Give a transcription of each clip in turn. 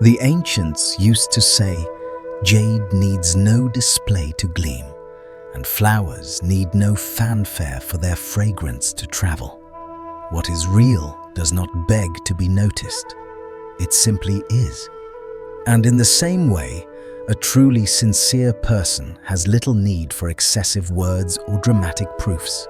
The ancients used to say, jade needs no display to gleam, and flowers need no fanfare for their fragrance to travel. What is real does not beg to be noticed. It simply is. And in the same way, a truly sincere person has little need for excessive words or dramatic proofs.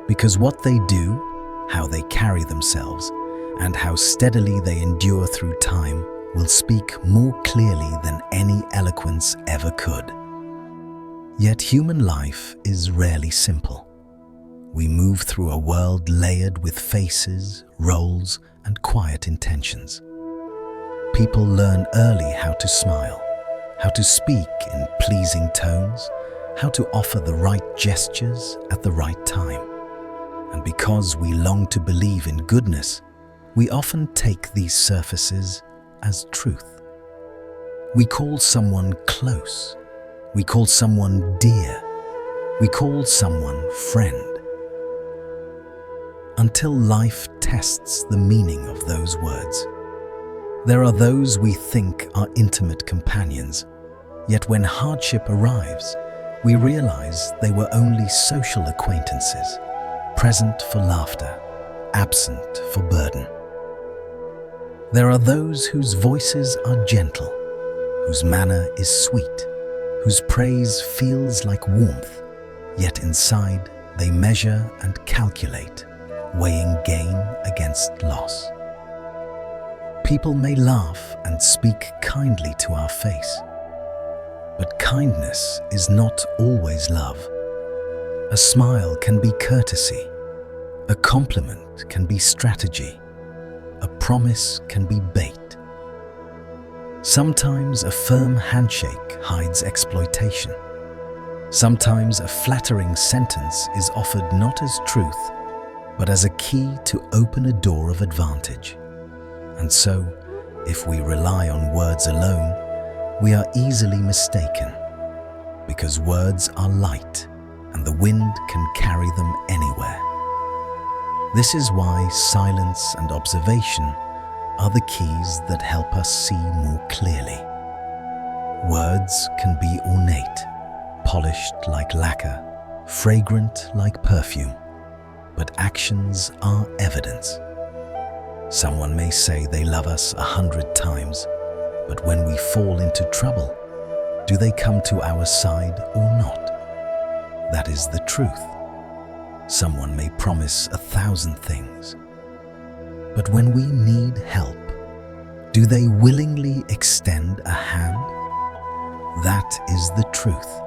Because what they do, how they carry themselves, and how steadily they endure through time will speak more clearly than any eloquence ever could. Yet human life is rarely simple. We move through a world layered with faces, roles, and quiet intentions. People learn early how to smile, how to speak in pleasing tones, how to offer the right gestures at the right time. And because we long to believe in goodness, we often take these surfaces as truth. We call someone close. We call someone dear. We call someone friend. Until life tests the meaning of those words. There are those we think are intimate companions, yet when hardship arrives, we realize they were only social acquaintances, present for laughter, absent for burden. There are those whose voices are gentle, whose manner is sweet, whose praise feels like warmth, yet inside they measure and calculate, weighing gain against loss. People may laugh and speak kindly to our face, but kindness is not always love. A smile can be courtesy, a compliment can be strategy, a promise can be bait. Sometimes a firm handshake hides exploitation. Sometimes a flattering sentence is offered not as truth, but as a key to open a door of advantage. And so, if we rely on words alone, we are easily mistaken, because words are light and the wind can carry them anywhere. This is why silence and observation are the keys that help us see more clearly. Words can be ornate, polished like lacquer, fragrant like perfume, but actions are evidence. Someone may say they love us 100 times, but when we fall into trouble, do they come to our side or not? That is the truth. Someone may promise 1,000 things, but when we need help, do they willingly extend a hand? That is the truth.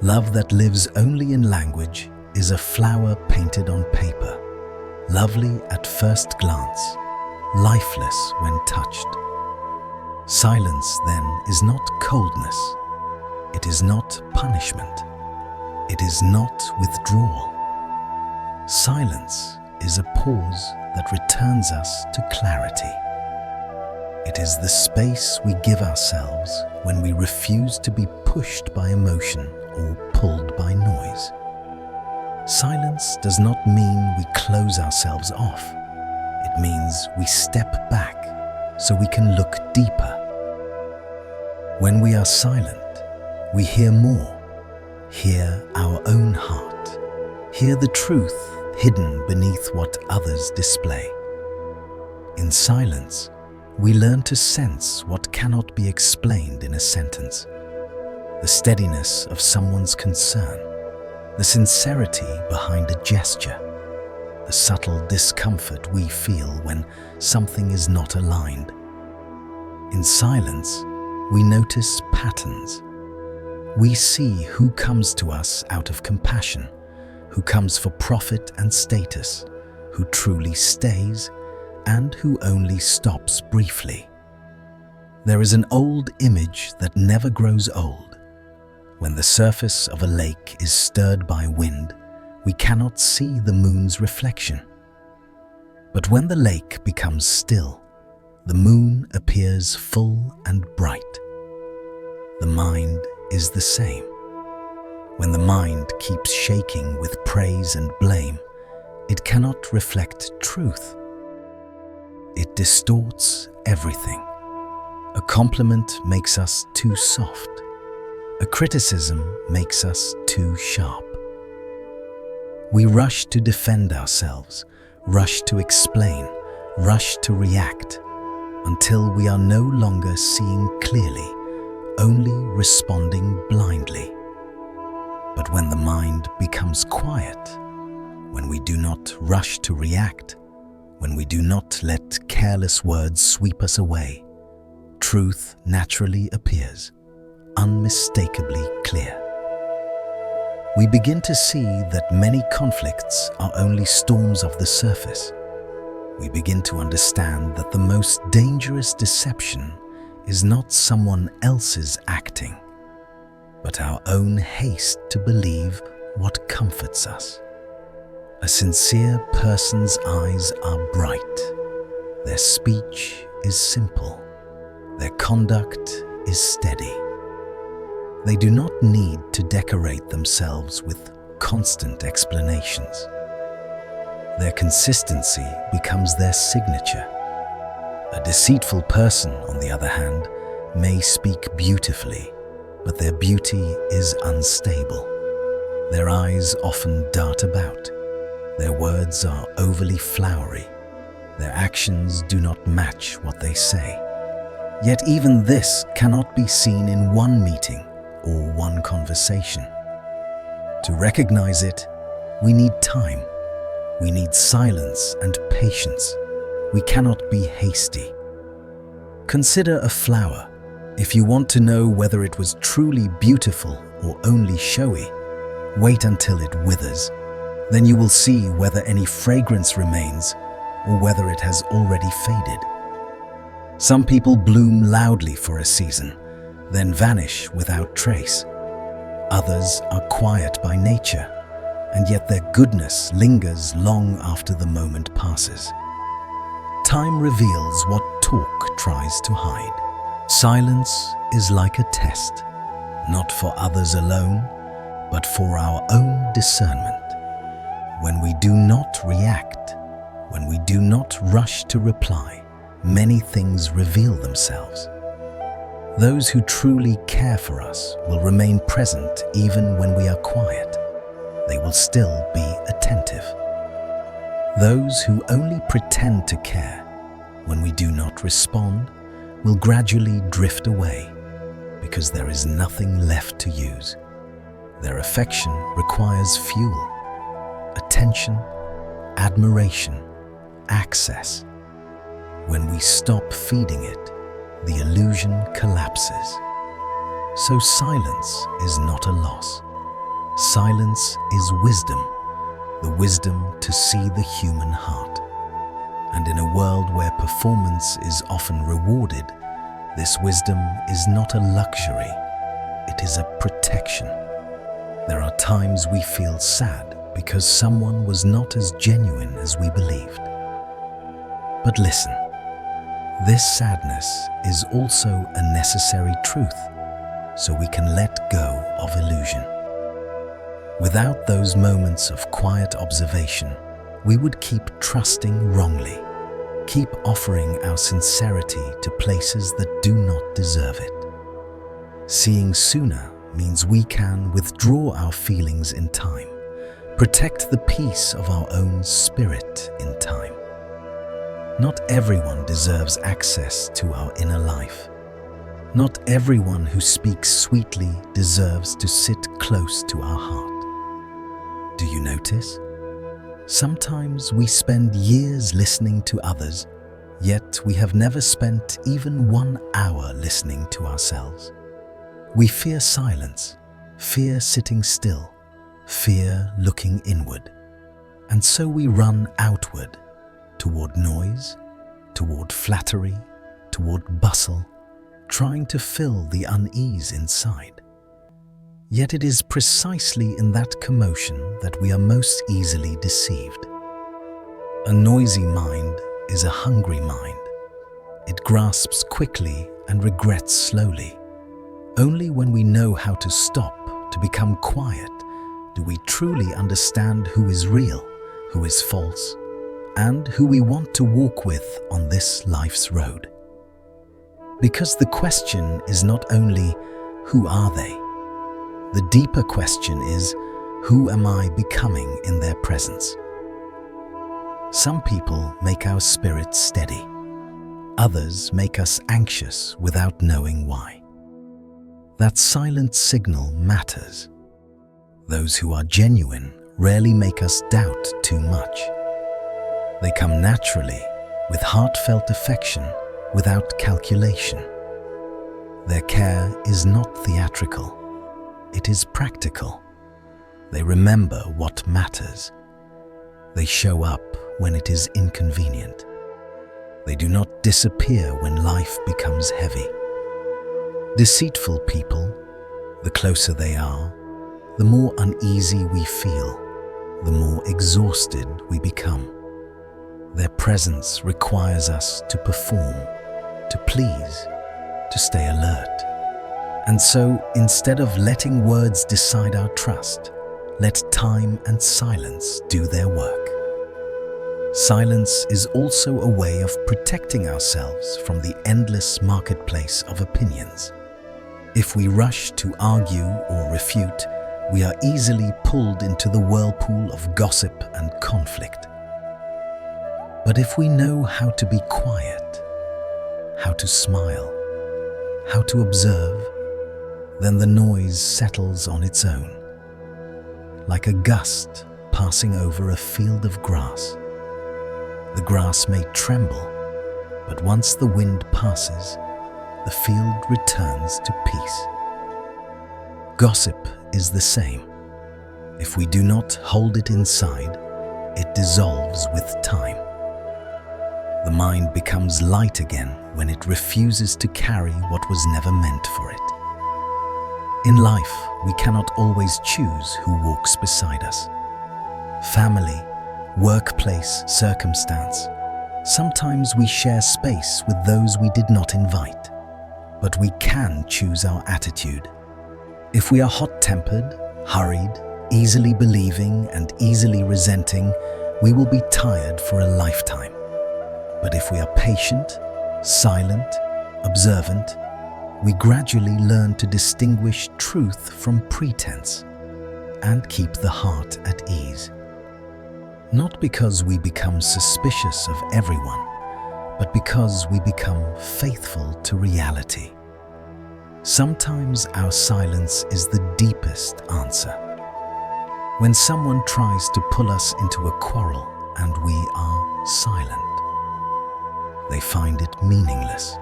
Love that lives only in language is a flower painted on paper, lovely at first glance, lifeless when touched. Silence, then, is not coldness. It is not punishment. It is not withdrawal. Silence is a pause that returns us to clarity. It is the space we give ourselves when we refuse to be pushed by emotion or pulled by noise. Silence does not mean we close ourselves off. It means we step back so we can look deeper. When we are silent, we hear more. Hear our own heart. Hear the truth hidden beneath what others display. In silence, we learn to sense what cannot be explained in a sentence. The steadiness of someone's concern, the sincerity behind a gesture, the subtle discomfort we feel when something is not aligned. In silence, we notice patterns. We see who comes to us out of compassion, who comes for profit and status, who truly stays, and who only stops briefly. There is an old image that never grows old. When the surface of a lake is stirred by wind, we cannot see the moon's reflection. But when the lake becomes still, the moon appears full and bright. The mind is the same. When the mind keeps shaking with praise and blame, it cannot reflect truth. It distorts everything. A compliment makes us too soft. A criticism makes us too sharp. We rush to defend ourselves, rush to explain, rush to react, until we are no longer seeing clearly, only responding blindly. But when the mind becomes quiet, when we do not rush to react, when we do not let careless words sweep us away, truth naturally appears, unmistakably clear. We begin to see that many conflicts are only storms of the surface. We begin to understand that the most dangerous deception is not someone else's acting, but our own haste to believe what comforts us. A sincere person's eyes are bright. Their speech is simple. Their conduct is steady. They do not need to decorate themselves with constant explanations. Their consistency becomes their signature. A deceitful person, on the other hand, may speak beautifully, but their beauty is unstable. Their eyes often dart about. Their words are overly flowery. Their actions do not match what they say. Yet even this cannot be seen in one meeting or one conversation. To recognize it, we need time. We need silence and patience. We cannot be hasty. Consider a flower. If you want to know whether it was truly beautiful or only showy, wait until it withers. Then you will see whether any fragrance remains or whether it has already faded. Some people bloom loudly for a season, then vanish without trace. Others are quiet by nature, and yet their goodness lingers long after the moment passes. Time reveals what talk tries to hide. Silence is like a test, not for others alone, but for our own discernment. When we do not react, when we do not rush to reply, many things reveal themselves. Those who truly care for us will remain present even when we are quiet. They will still be attentive. Those who only pretend to care when we do not respond will gradually drift away because there is nothing left to use. Their affection requires fuel, attention, admiration, access. When we stop feeding it, the illusion collapses. So silence is not a loss. Silence is wisdom, the wisdom to see the human heart. And in a world where performance is often rewarded, this wisdom is not a luxury, it is a protection. There are times we feel sad because someone was not as genuine as we believed. But listen, this sadness is also a necessary truth, so we can let go of illusion. Without those moments of quiet observation, we would keep trusting wrongly, keep offering our sincerity to places that do not deserve it. Seeing sooner means we can withdraw our feelings in time, protect the peace of our own spirit in time. Not everyone deserves access to our inner life. Not everyone who speaks sweetly deserves to sit close to our heart. Do you notice? Sometimes we spend years listening to others, yet we have never spent even 1 hour listening to ourselves. We fear silence, fear sitting still, fear looking inward. And so we run outward, toward noise, toward flattery, toward bustle, trying to fill the unease inside. Yet it is precisely in that commotion that we are most easily deceived. A noisy mind is a hungry mind. It grasps quickly and regrets slowly. Only when we know how to stop, to become quiet, do we truly understand who is real, who is false, and who we want to walk with on this life's road. Because the question is not only, who are they? The deeper question is, who am I becoming in their presence? Some people make our spirits steady. Others make us anxious without knowing why. That silent signal matters. Those who are genuine rarely make us doubt too much. They come naturally, with heartfelt affection, without calculation. Their care is not theatrical, it is practical. They remember what matters. They show up when it is inconvenient. They do not disappear when life becomes heavy. Deceitful people, the closer they are, the more uneasy we feel, the more exhausted we become. Their presence requires us to perform, to please, to stay alert. And so, instead of letting words decide our trust, let time and silence do their work. Silence is also a way of protecting ourselves from the endless marketplace of opinions. If we rush to argue or refute, we are easily pulled into the whirlpool of gossip and conflict. But if we know how to be quiet, how to smile, how to observe, then the noise settles on its own. Like a gust passing over a field of grass. The grass may tremble, but once the wind passes, the field returns to peace. Gossip is the same. If we do not hold it inside, it dissolves with time. The mind becomes light again when it refuses to carry what was never meant for it. In life, we cannot always choose who walks beside us. Family, workplace, circumstance. Sometimes we share space with those we did not invite, but we can choose our attitude. If we are hot-tempered, hurried, easily believing, and easily resenting, we will be tired for a lifetime. But if we are patient, silent, observant, we gradually learn to distinguish truth from pretense and keep the heart at ease. Not because we become suspicious of everyone, but because we become faithful to reality. Sometimes our silence is the deepest answer. When someone tries to pull us into a quarrel and we are silent, they find it meaningless.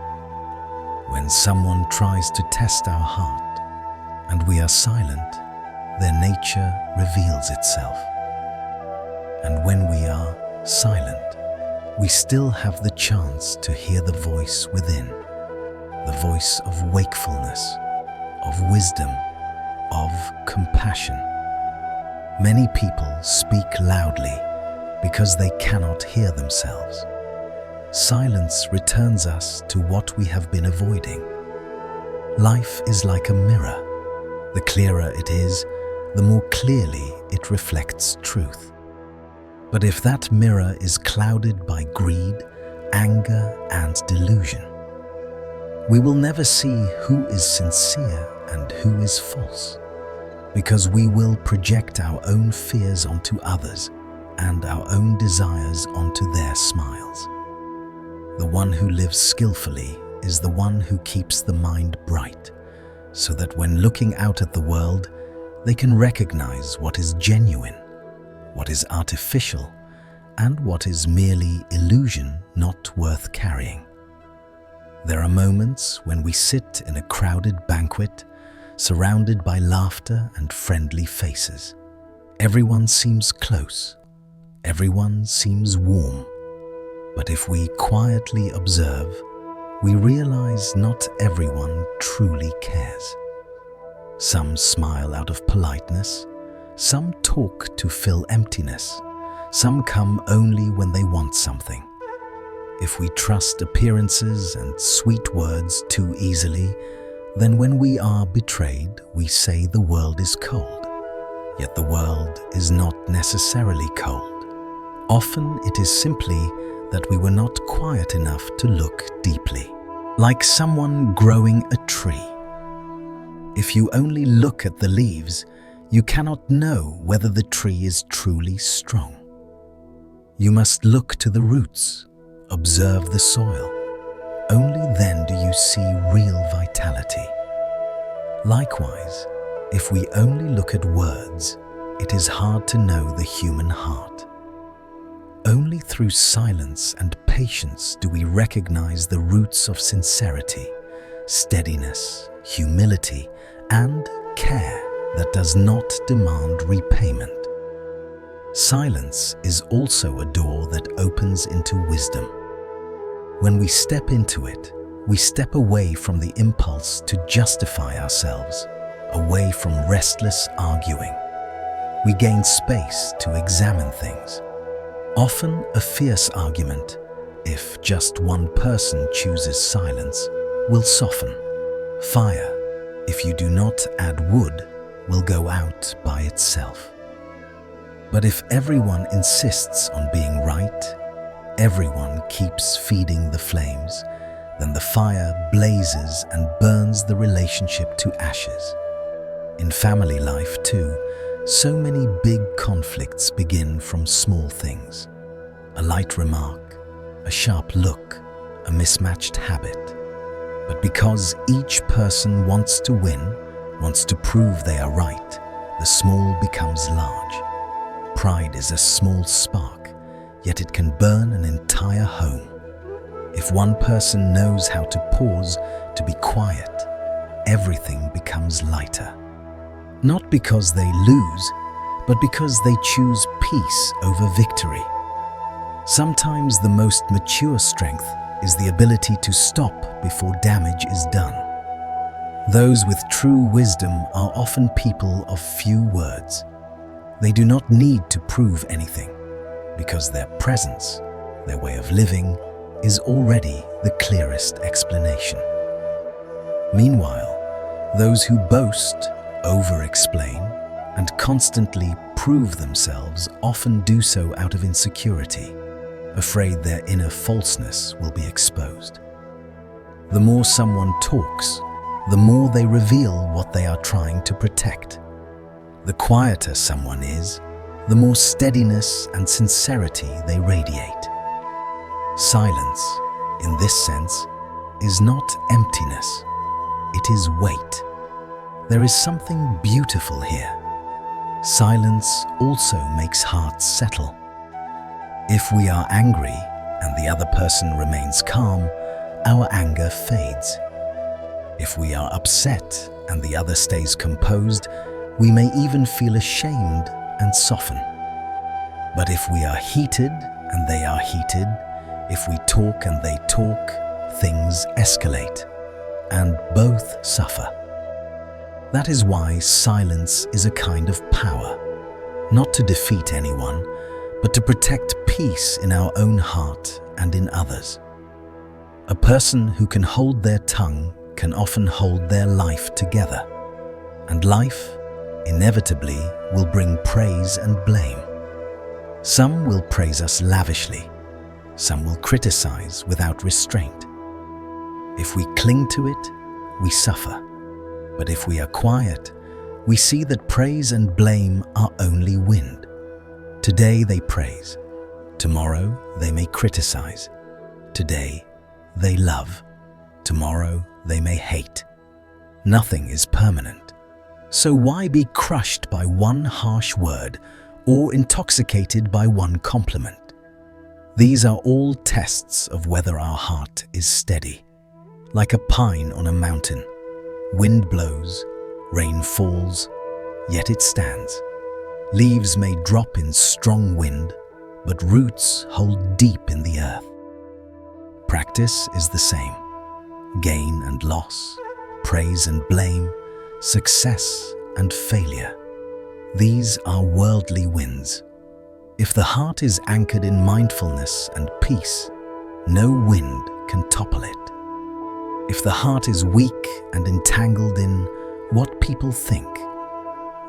When someone tries to test our heart and we are silent, their nature reveals itself. And when we are silent, we still have the chance to hear the voice within, the voice of wakefulness, of wisdom, of compassion. Many people speak loudly because they cannot hear themselves. Silence returns us to what we have been avoiding. Life is like a mirror. The clearer it is, the more clearly it reflects truth. But if that mirror is clouded by greed, anger, and delusion, we will never see who is sincere and who is false, because we will project our own fears onto others and our own desires onto their smiles. The one who lives skillfully is the one who keeps the mind bright, so that when looking out at the world, they can recognize what is genuine, what is artificial, and what is merely illusion not worth carrying. There are moments when we sit in a crowded banquet, surrounded by laughter and friendly faces. Everyone seems close, everyone seems warm. But if we quietly observe, we realize not everyone truly cares. Some smile out of politeness, some talk to fill emptiness, some come only when they want something. If we trust appearances and sweet words too easily, then when we are betrayed, we say the world is cold. Yet the world is not necessarily cold. Often it is simply that we were not quiet enough to look deeply. like someone growing a tree. If you only look at the leaves, you cannot know whether the tree is truly strong. You must look to the roots, observe the soil. Only then do you see real vitality. Likewise, if we only look at words, it is hard to know the human heart. Only through silence and patience do we recognize the roots of sincerity, steadiness, humility, and care that does not demand repayment. Silence is also a door that opens into wisdom. When we step into it, we step away from the impulse to justify ourselves, away from restless arguing. We gain space to examine things. Often a fierce argument, if just one person chooses silence, will soften. Fire, if you do not add wood, will go out by itself. But if everyone insists on being right, everyone keeps feeding the flames, then the fire blazes and burns the relationship to ashes. In family life too, so many big conflicts begin from small things. A light remark, a sharp look, a mismatched habit. But because each person wants to win, wants to prove they are right, the small becomes large. Pride is a small spark, yet it can burn an entire home. If one person knows how to pause, to be quiet, everything becomes lighter. Not because they lose, but because they choose peace over victory. Sometimes the most mature strength is the ability to stop before damage is done. Those with true wisdom are often people of few words. They do not need to prove anything, because their presence, their way of living, is already the clearest explanation. Meanwhile, those who boast, over-explain, and constantly prove themselves often do so out of insecurity, afraid their inner falseness will be exposed. The more someone talks, the more they reveal what they are trying to protect. The quieter someone is, the more steadiness and sincerity they radiate. Silence, in this sense, is not emptiness, it is weight. There is something beautiful here. Silence also makes hearts settle. If we are angry and the other person remains calm, our anger fades. If we are upset and the other stays composed, we may even feel ashamed and soften. But if we are heated and they are heated, if we talk and they talk, things escalate, and both suffer. That is why silence is a kind of power, not to defeat anyone, but to protect peace in our own heart and in others. A person who can hold their tongue can often hold their life together, and life inevitably will bring praise and blame. Some will praise us lavishly, some will criticize without restraint. If we cling to it, we suffer. But if we are quiet, we see that praise and blame are only wind. Today they praise, tomorrow they may criticize. Today they love, tomorrow they may hate. Nothing is permanent. So why be crushed by one harsh word or intoxicated by one compliment? These are all tests of whether our heart is steady. Like a pine on a mountain, wind blows, rain falls, yet it stands. Leaves may drop in strong wind, but roots hold deep in the earth. Practice is the same. Gain and loss, praise and blame, success and failure. These are worldly winds. If the heart is anchored in mindfulness and peace, no wind can topple it. If the heart is weak and entangled in what people think,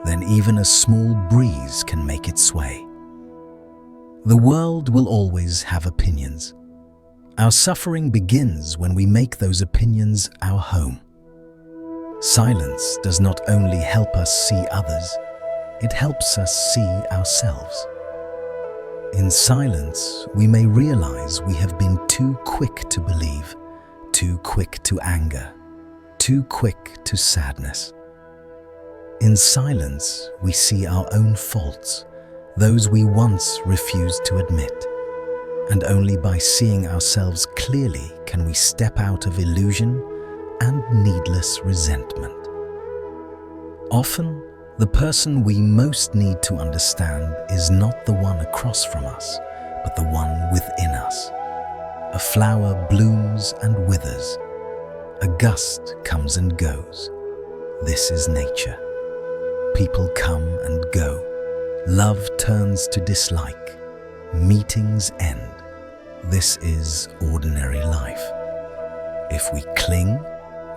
then even a small breeze can make it sway. The world will always have opinions. Our suffering begins when we make those opinions our home. Silence does not only help us see others, it helps us see ourselves. In silence, we may realize we have been too quick to believe, too quick to anger, too quick to sadness. In silence, we see our own faults, those we once refused to admit. And only by seeing ourselves clearly can we step out of illusion and needless resentment. Often, the person we most need to understand is not the one across from us, but the one within us. A flower blooms and withers. A gust comes and goes. This is nature. People come and go. Love turns to dislike. Meetings end. This is ordinary life. If we cling,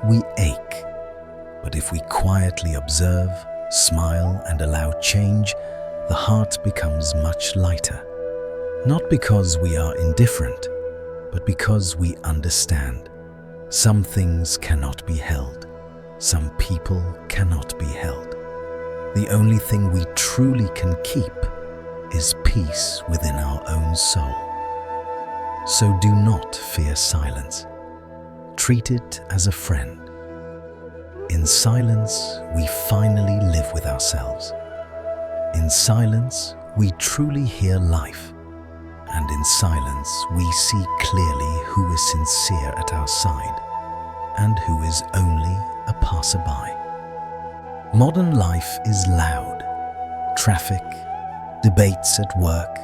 we ache. But if we quietly observe, smile, and allow change, the heart becomes much lighter. Not because we are indifferent, but because we understand. Some things cannot be held. Some people cannot be held. The only thing we truly can keep is peace within our own soul. So do not fear silence. Treat it as a friend. In silence, we finally live with ourselves. In silence, we truly hear life. And in silence, we see clearly who is sincere at our side and who is only a passerby. Modern life is loud. Traffic, debates at work,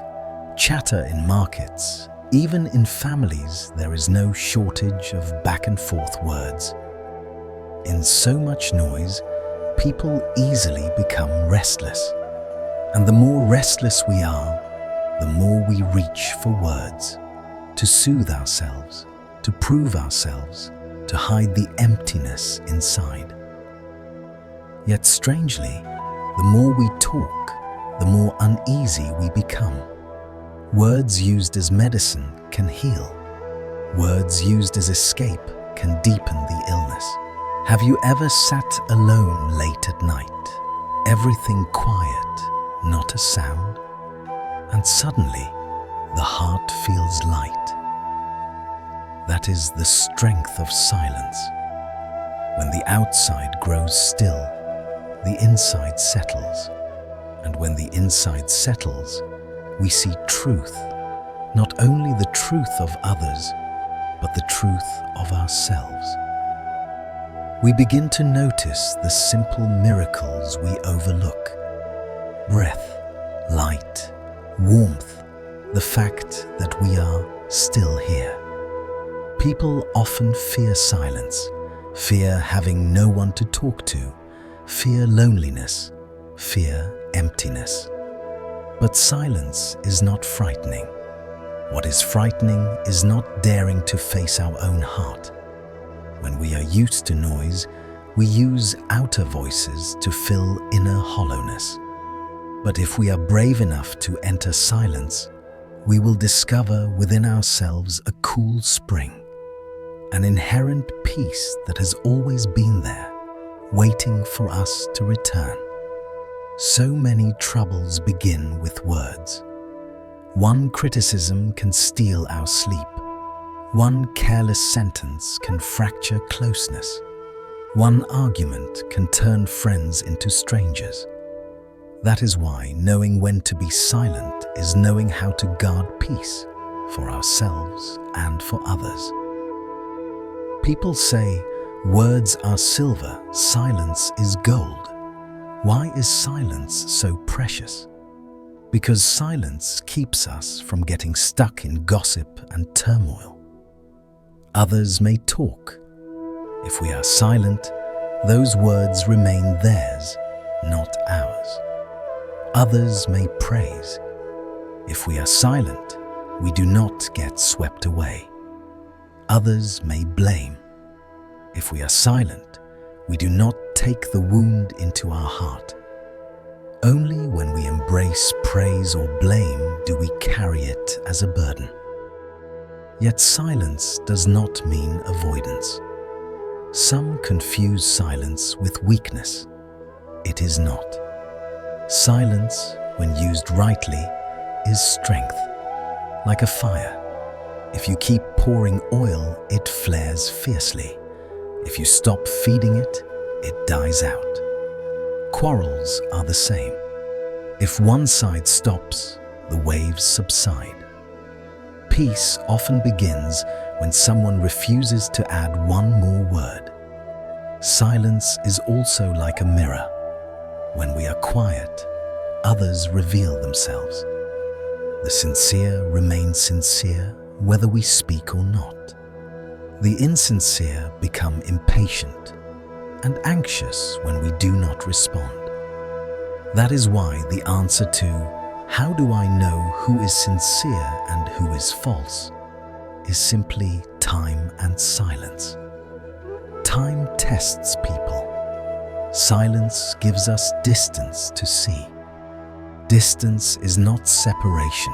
chatter in markets. Even in families, there is no shortage of back and forth words. In so much noise, people easily become restless. And the more restless we are, the more we reach for words, to soothe ourselves, to prove ourselves, to hide the emptiness inside. Yet strangely, the more we talk, the more uneasy we become. Words used as medicine can heal. Words used as escape can deepen the illness. Have you ever sat alone late at night, everything quiet, not a sound, and suddenly the heart feels light? That is the strength of silence. When the outside grows still, the inside settles. And when the inside settles, we see truth, not only the truth of others, but the truth of ourselves. We begin to notice the simple miracles we overlook. Breath, light, warmth, the fact that we are still here. People often fear silence, fear having no one to talk to, fear loneliness, fear emptiness. But silence is not frightening. What is frightening is not daring to face our own heart. When we are used to noise, we use outer voices to fill inner hollowness. But if we are brave enough to enter silence, we will discover within ourselves a cool spring, an inherent peace that has always been there, waiting for us to return. So many troubles begin with words. One criticism can steal our sleep. One careless sentence can fracture closeness. One argument can turn friends into strangers. That is why knowing when to be silent is knowing how to guard peace for ourselves and for others. People say, words are silver, silence is gold. Why is silence so precious? Because silence keeps us from getting stuck in gossip and turmoil. Others may talk. If we are silent, those words remain theirs, not ours. Others may praise. If we are silent, we do not get swept away. Others may blame. If we are silent, we do not take the wound into our heart. Only when we embrace praise or blame do we carry it as a burden. Yet silence does not mean avoidance. Some confuse silence with weakness. It is not. Silence, when used rightly, is strength. Like a fire. If you keep pouring oil, it flares fiercely. If you stop feeding it, it dies out. Quarrels are the same. If one side stops, the waves subside. Peace often begins when someone refuses to add one more word. Silence is also like a mirror. When we are quiet, others reveal themselves. The sincere remain sincere whether we speak or not. The insincere become impatient and anxious when we do not respond. That is why the answer to "How do I know who is sincere and who is false?" is simply time and silence. Time tests people. Silence gives us distance to see. Distance is not separation,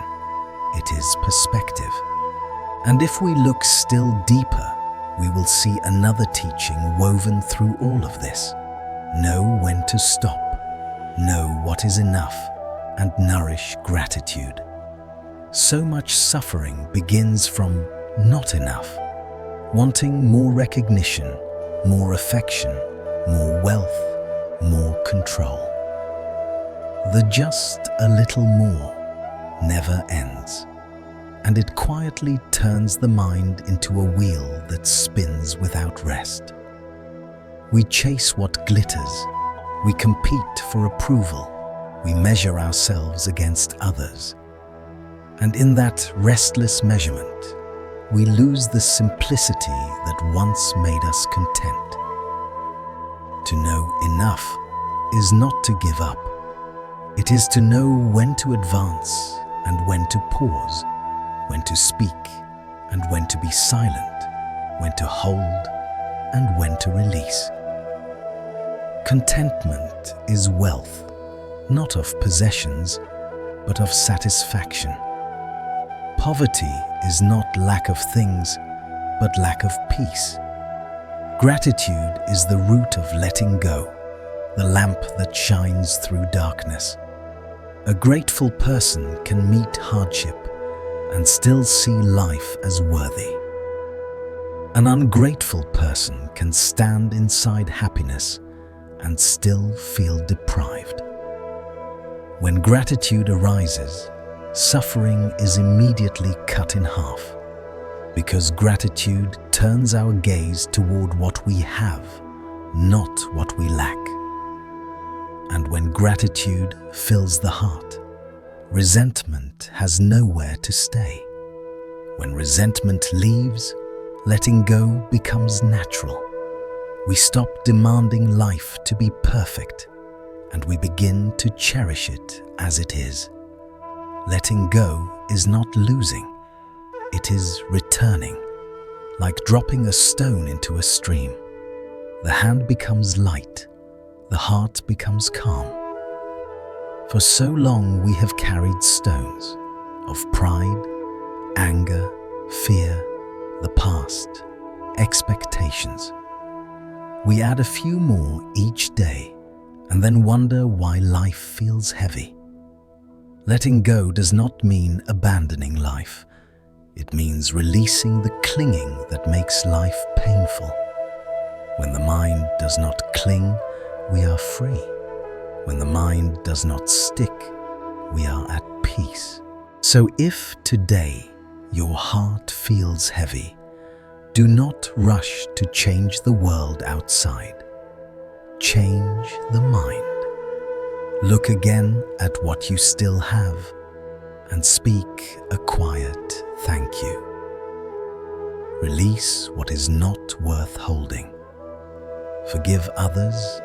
it is perspective. And if we look still deeper, we will see another teaching woven through all of this. Know when to stop, know what is enough, and nourish gratitude. So much suffering begins from not enough, wanting more recognition, more affection, more wealth, more control. The just a little more never ends, and it quietly turns the mind into a wheel that spins without rest. We chase what glitters, we compete for approval, we measure ourselves against others. And in that restless measurement, we lose the simplicity that once made us content. To know enough is not to give up. It is to know when to advance and when to pause, when to speak and when to be silent, when to hold and when to release. Contentment is wealth, not of possessions, but of satisfaction. Poverty is not lack of things, but lack of peace. Gratitude is the root of letting go, the lamp that shines through darkness. A grateful person can meet hardship and still see life as worthy. An ungrateful person can stand inside happiness and still feel deprived. When gratitude arises, suffering is immediately cut in half, because gratitude turns our gaze toward what we have, not what we lack. And when gratitude fills the heart, resentment has nowhere to stay. When resentment leaves, letting go becomes natural. We stop demanding life to be perfect, and we begin to cherish it as it is. Letting go is not losing, it is returning, like dropping a stone into a stream. The hand becomes light, the heart becomes calm. For so long we have carried stones of pride, anger, fear, the past, expectations. We add a few more each day and then wonder why life feels heavy. Letting go does not mean abandoning life. It means releasing the clinging that makes life painful. When the mind does not cling, we are free. When the mind does not stick, we are at peace. So if today your heart feels heavy, do not rush to change the world outside. Change the mind. Look again at what you still have and speak a quiet thank you. Release what is not worth holding. Forgive others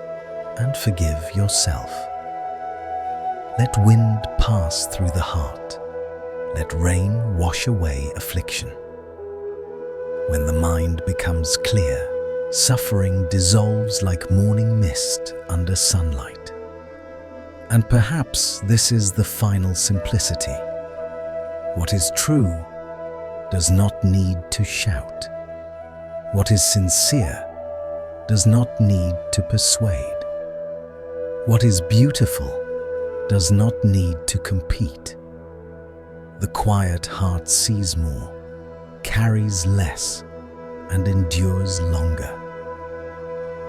and forgive yourself. Let wind pass through the heart. Let rain wash away affliction. When the mind becomes clear, suffering dissolves like morning mist under sunlight. And perhaps this is the final simplicity. What is true does not need to shout. What is sincere does not need to persuade. What is beautiful does not need to compete. The quiet heart sees more, carries less, and endures longer.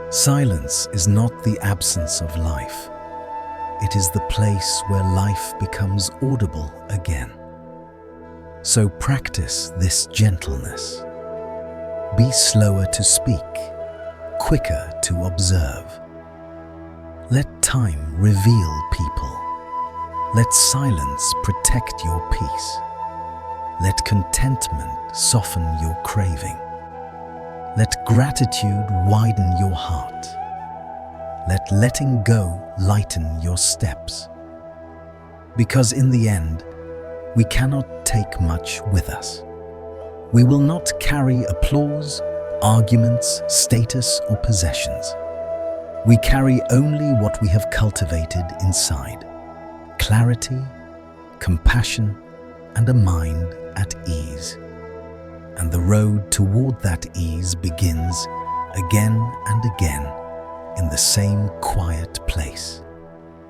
Silence is not the absence of life. It is the place where life becomes audible again. So practice this gentleness. Be slower to speak, quicker to observe. Let time reveal people. Let silence protect your peace. Let contentment soften your craving. Let gratitude widen your heart. Let letting go lighten your steps. Because in the end, we cannot take much with us. We will not carry applause, arguments, status, or possessions. We carry only what we have cultivated inside: clarity, compassion, and a mind at ease. And the road toward that ease begins again and again in the same quiet place.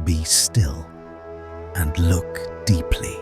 Be still and look deeply.